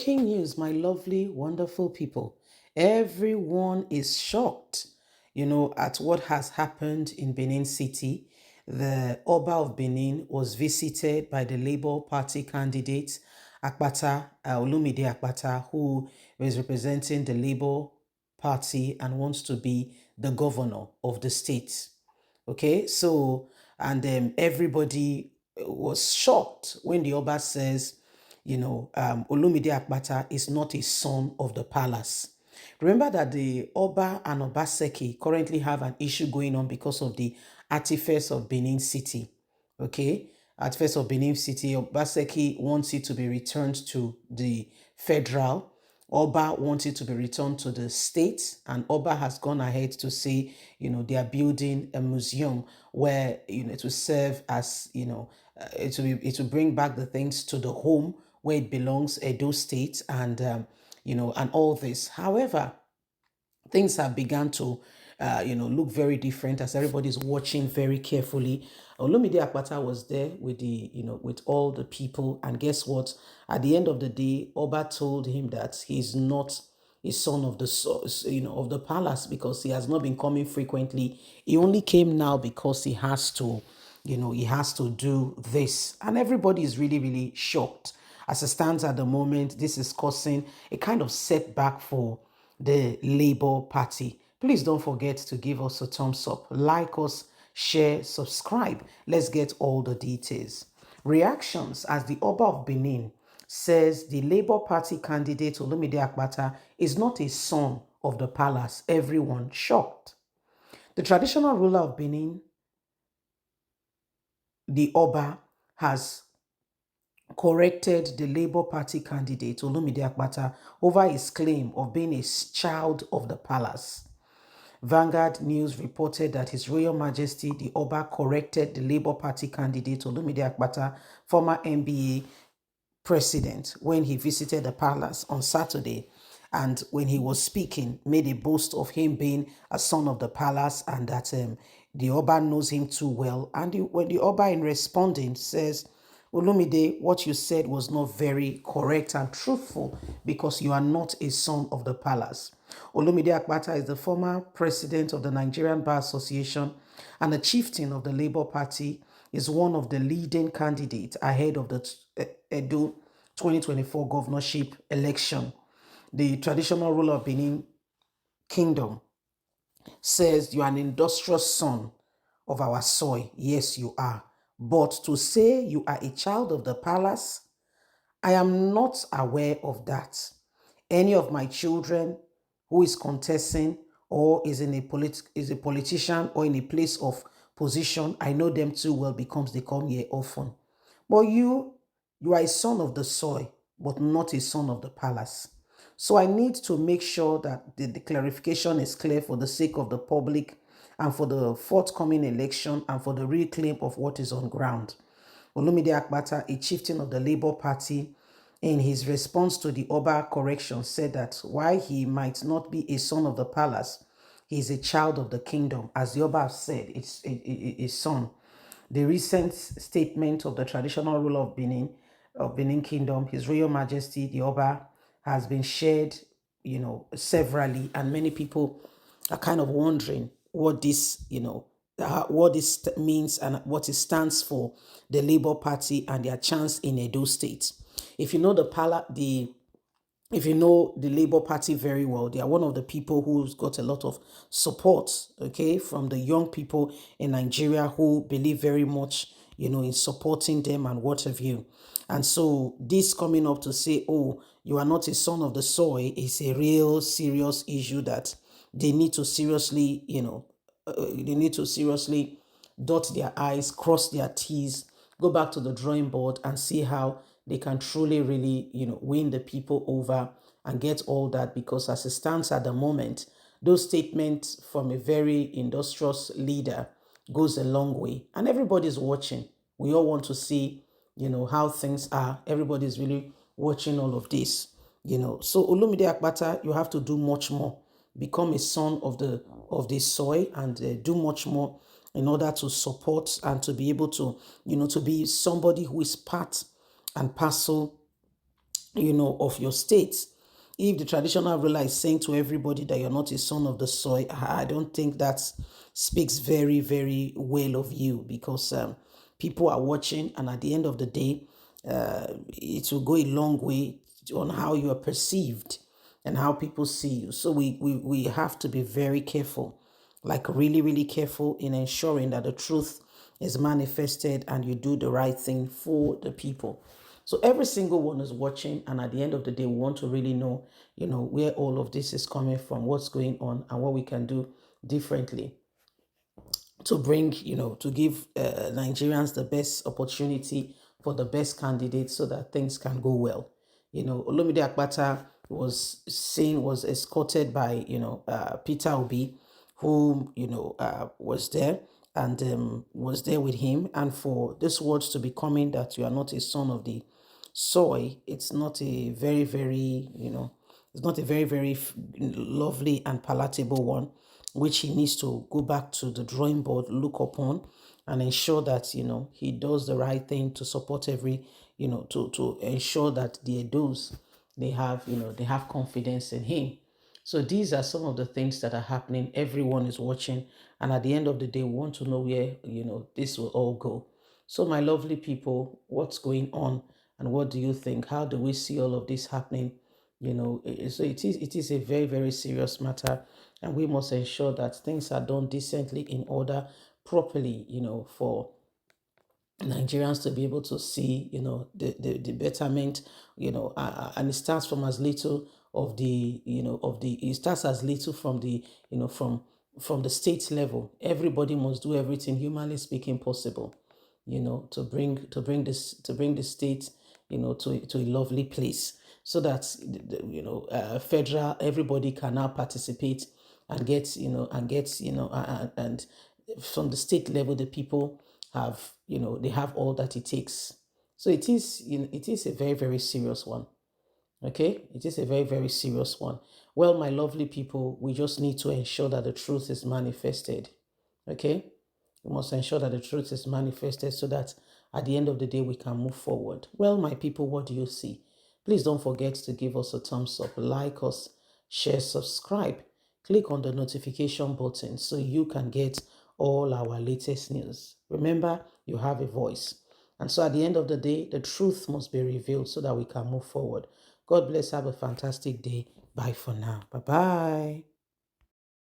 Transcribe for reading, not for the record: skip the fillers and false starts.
Breaking news, my lovely, wonderful people. Everyone is shocked, at what has happened in Benin City. The Oba of Benin was visited by the Labour Party candidate, Akpata, Olumide Akpata, who is representing the Labour Party and wants to be the governor of the state. Okay, so, and everybody was shocked when the Oba says, Olumide Akpata is not a son of the palace. Remember that the Oba and Obaseki currently have an issue going on because of the artifice of Benin City. Okay, artifice of Benin City, Obaseki wants it to be returned to the federal. Oba wants it to be returned to the state, and Oba has gone ahead to say, they are building a museum where, it will serve as, it will bring back the things to the home where it belongs, Edo State, and, and all this. However, things have begun to look very different as everybody's watching very carefully. Olumide Akpata was there with with all the people, and guess what? At the end of the day, Oba told him that he's not a son of of the palace because he has not been coming frequently. He only came now because he has to, he has to do this, and everybody is really, really shocked. As it stands at the moment, this is causing a kind of setback for the Labour Party. Please don't forget to give us a thumbs up, like us, share, subscribe. Let's get all the details. Reactions as the Oba of Benin says the Labour Party candidate Olumide Akpata is not a son of the palace. Everyone shocked. The traditional ruler of Benin, the Oba, has corrected the Labour Party candidate Olumide Akpata over his claim of being a child of the palace. Vanguard News reported that His Royal Majesty the Oba corrected the Labour Party candidate Olumide Akpata, former NBA president, when he visited the palace on Saturday, and when he was speaking made a boast of him being a son of the palace, and that the Oba knows him too well. And when the Oba, in responding, says, Olumide, what you said was not very correct and truthful because you are not a son of the palace. Olumide Akpata is the former president of the Nigerian Bar Association and a chieftain of the Labour Party, is one of the leading candidates ahead of the Edo 2024 governorship election. The traditional ruler of Benin Kingdom says you are an industrious son of our soil. Yes, you are. But to say you are a child of the palace, I am not aware of that. Any of my children who is contesting or is is a politician or in a place of position, I know them too well because they come here often. But you are a son of the soil, but not a son of the palace. So I need to make sure that the clarification is clear for the sake of the public and for the forthcoming election and for the reclaim of what is on ground. Olumide Akpata, a chieftain of the Labour Party, in his response to the Oba correction, said that while he might not be a son of the palace, he is a child of the kingdom. As the Oba said, it's a son. The recent statement of the traditional ruler of Benin Kingdom, His Royal Majesty, the Oba, has been shared, severally, and many people are kind of wondering what this, what this means and what it stands for, the Labour Party and their chance in Edo State. If you know if you know the Labour Party very well, they are one of the people who's got a lot of support, okay, from the young people in Nigeria who believe very much, in supporting them and what have you. And so this coming up to say, oh, you are not a son of the soil is a real serious issue that they need to seriously, they need to seriously dot their I's, cross their T's, go back to the drawing board and see how they can truly, really, win the people over and get all that. Because as it stands at the moment, those statements from a very industrious leader goes a long way. And everybody's watching. We all want to see, how things are. Everybody's really watching all of this, So Olumide Akpata, you have to do much more. Become a son of the soil and do much more in order to support and to be able to, to be somebody who is part and parcel of your state. If the traditional ruler is saying to everybody that you're not a son of the soil, I don't think that speaks very, very well of you, because people are watching, and at the end of the day, it will go a long way on how you are perceived and how people see you. So we have to be very careful, like really, really careful in ensuring that the truth is manifested and you do the right thing for the people. So every single one is watching, and at the end of the day, we want to really know, where all of this is coming from, what's going on, and what we can do differently to bring, to give Nigerians the best opportunity for the best candidate, so that things can go well. Olumide Akpata was escorted by, Peter Obi, whom, was there, and was there with him. And for this words to be coming, that you are not a son of the soy, it's not a very, very, it's not a very, very lovely and palatable one, which he needs to go back to the drawing board, look upon, and ensure that, he does the right thing to support every, to ensure that the Edos, they have confidence in him. So these are some of the things that are happening. Everyone is watching, and at the end of the day, we want to know where, this will all go. So my lovely people, what's going on, and what do you think? How do we see all of this happening? So it is a very, very serious matter, and we must ensure that things are done decently, in order, properly, for Nigerians to be able to see, the betterment, and it starts from as little of the, it starts as little from the, from the state level. Everybody must do everything humanly speaking possible, to bring the state, to a lovely place, so that federal, everybody can now participate, and get, and from the state level, the people have, they have all that it takes. So it is a very, very serious one. Okay, it is a very, very serious one. Well, my lovely people, we just need to ensure that the truth is manifested. Okay, we must ensure that the truth is manifested, so that at the end of the day, we can move forward. Well, my people, what do you see? Please don't forget to give us a thumbs up, like us, share, subscribe. Click on the notification button so you can get all our latest news. Remember, you have a voice. And so at the end of the day, the truth must be revealed, so that we can move forward. God bless. Have a fantastic day. Bye for now. Bye bye.